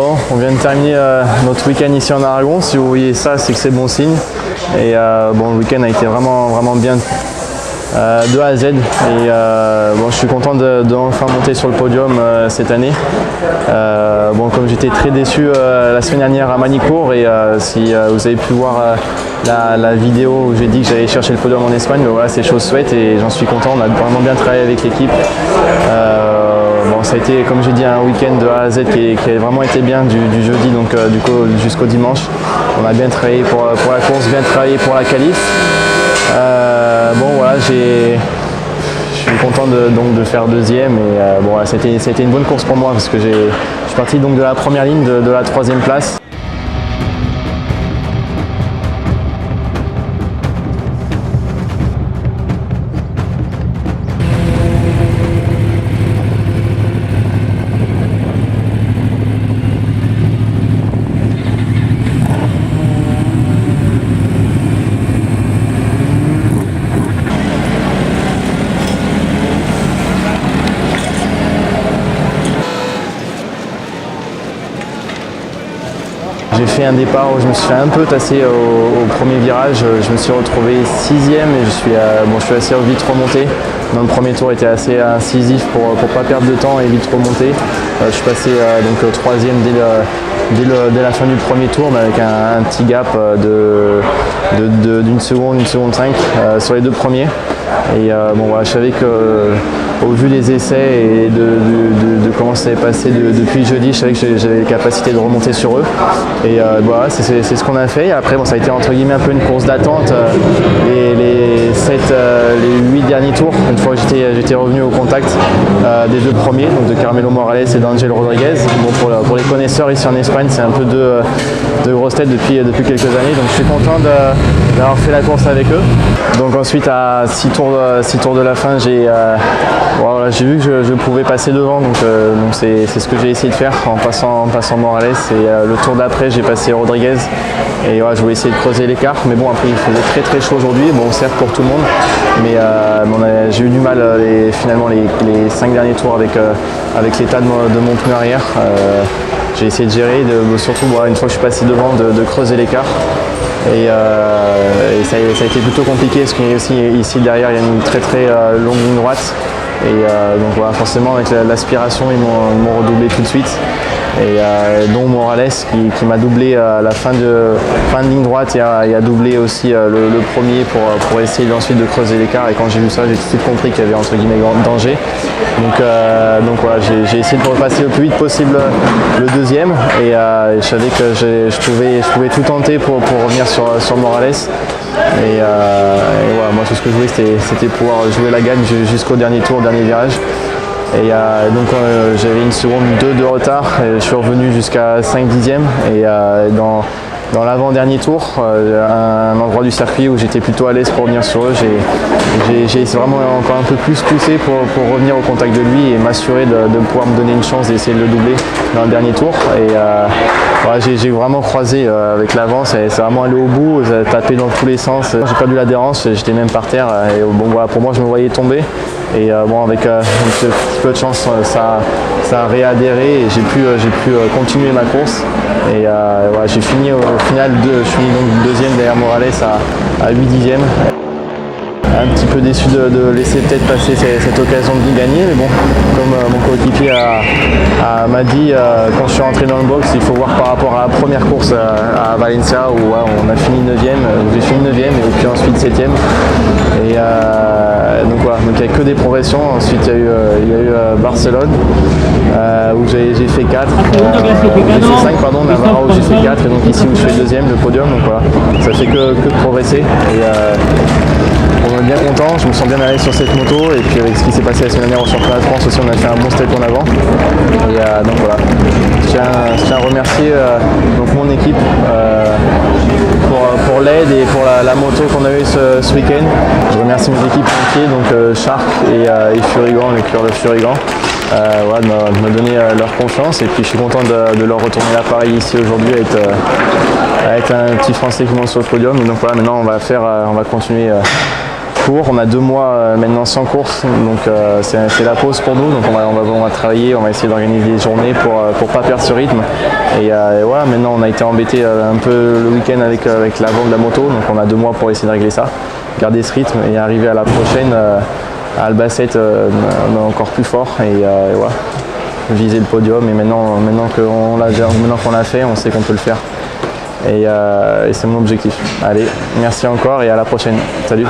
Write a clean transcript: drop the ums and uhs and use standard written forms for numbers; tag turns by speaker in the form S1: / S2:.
S1: Bon, on vient de terminer notre week-end ici en Aragon. Si vous voyez ça, c'est que c'est bon signe. Et bon, le week-end a été vraiment bien de A à Z. Et bon, je suis content de enfin monter sur le podium cette année. Bon, comme j'étais très déçu la semaine dernière à Manicourt, et si vous avez pu voir la vidéo où j'ai dit que j'allais chercher le podium en Espagne, ben voilà, c'est chose souhaite et j'en suis content. On a vraiment bien travaillé avec l'équipe. Bon, ça a été, comme j'ai dit, un week-end de A à Z qui a vraiment été bien du jeudi donc du coup jusqu'au dimanche. On a bien travaillé pour la course, bien travaillé pour la qualif. Bon voilà, je suis content de faire deuxième et bon, voilà, c'était une bonne course pour moi parce que je suis parti donc de la première ligne de la troisième place. J'ai fait un départ où je me suis fait un peu tasser au premier virage. Je me suis retrouvé 6e et je suis assez vite remonté. Dans le premier tour, était assez incisif pour ne pas perdre de temps et vite remonter. Je suis passé donc 3e dès la fin du premier tour, mais avec un petit gap d'une seconde, 5 sur les deux premiers. Et bon, voilà, je savais que au vu des essais et de comment ça s'est passé depuis jeudi, je savais que j'avais les capacités de remonter sur eux. Et voilà, c'est ce qu'on a fait. Et après, bon, ça a été entre guillemets un peu une course d'attente. Les 8 derniers tours, une fois que j'étais revenu au contact des deux premiers, donc de Carmelo Morales et d'Angel Rodriguez. Bon, pour les connaisseurs ici en Espagne, c'est un peu de grosses têtes depuis quelques années. Donc je suis content d'avoir fait la course avec eux. Donc ensuite, à 6 tours de la fin, voilà, j'ai vu que je pouvais passer devant, donc c'est ce que j'ai essayé de faire en passant Morales. Et le tour d'après, j'ai passé Rodriguez et voilà, je voulais essayer de creuser l'écart. Mais bon, après il faisait très chaud aujourd'hui, bon certes pour tout le monde, mais j'ai eu du mal finalement les 5 derniers tours avec l'état de mon pneu arrière. J'ai essayé de gérer, surtout une fois que je suis passé devant, de creuser l'écart. Et ça a été plutôt compliqué parce qu'il y a aussi ici derrière il y a une très longue ligne droite. Et donc voilà, forcément avec l'aspiration ils m'ont redoublé tout de suite. Et dont Morales qui m'a doublé à la fin de ligne droite et a doublé aussi le premier pour essayer ensuite de creuser l'écart. Et quand j'ai vu ça, j'ai tout de suite compris qu'il y avait entre guillemets danger. Donc voilà, j'ai essayé de repasser le plus vite possible le deuxième et je savais que je pouvais tout tenter pour revenir sur Morales. Et voilà, moi tout ce que je voulais c'était pouvoir jouer la gagne jusqu'au dernier tour, dernier virage. Et donc j'avais une seconde 2 de retard et je suis revenu jusqu'à 5 dixièmes et dans l'avant-dernier tour, un endroit du circuit où j'étais plutôt à l'aise pour venir sur eux, j'ai vraiment encore un peu plus poussé pour revenir au contact de lui et m'assurer de pouvoir me donner une chance d'essayer de le doubler dans le dernier tour. Et voilà, j'ai vraiment croisé avec l'avant, c'est vraiment allé au bout, ça a tapé dans tous les sens. J'ai perdu l'adhérence, j'étais même par terre et bon, voilà, pour moi je me voyais tomber. Et bon, avec un petit peu de chance, ça a réadhéré et j'ai pu continuer ma course. Et voilà, j'ai fini au final, je suis donc deuxième derrière Morales à 8 dixièmes. Un petit peu déçu de laisser peut-être passer cette occasion de gagner, mais bon, comme mon coéquipier m'a dit quand je suis rentré dans le box, il faut voir par rapport à la première course à Valencia où on a fini 9e, j'ai fini 9e et puis ensuite 7e. Et donc voilà, donc il n'y a que des progressions. Ensuite il y a eu Barcelone où j'ai fait 4, j'ai fait 5 pardon, Navarra où j'ai fait 4 et donc ici où je fais deuxième, le podium, donc voilà, ça fait que de progresser. Et on est bien content, je me sens bien à l'aise sur cette moto et puis avec ce qui s'est passé la semaine dernière au championnat de France aussi, on a fait un bon step en avant. Et donc voilà, je tiens à remercier donc mon équipe pour l'aide et pour la moto qu'on a eu ce week-end. Je remercie mes équipes entières, donc Shark et Furigan, le cœur de Furigan. Voilà, de me donner leur confiance et puis je suis content de leur retourner l'appareil ici aujourd'hui avec un petit français qui monte sur le podium. Et donc voilà, maintenant on va continuer court. On a 2 mois maintenant sans course, donc c'est la pause pour nous. Donc on va travailler, on va essayer d'organiser des journées pour pas perdre ce rythme. Et voilà, maintenant on a été embêté un peu le week-end avec la vente de la moto, donc on a 2 mois pour essayer de régler ça, garder ce rythme et arriver à la prochaine à Albacete encore plus fort et voilà, viser le podium. Et maintenant qu'on l'a fait, on sait qu'on peut le faire. Et c'est mon objectif. Allez, merci encore et à la prochaine. Salut.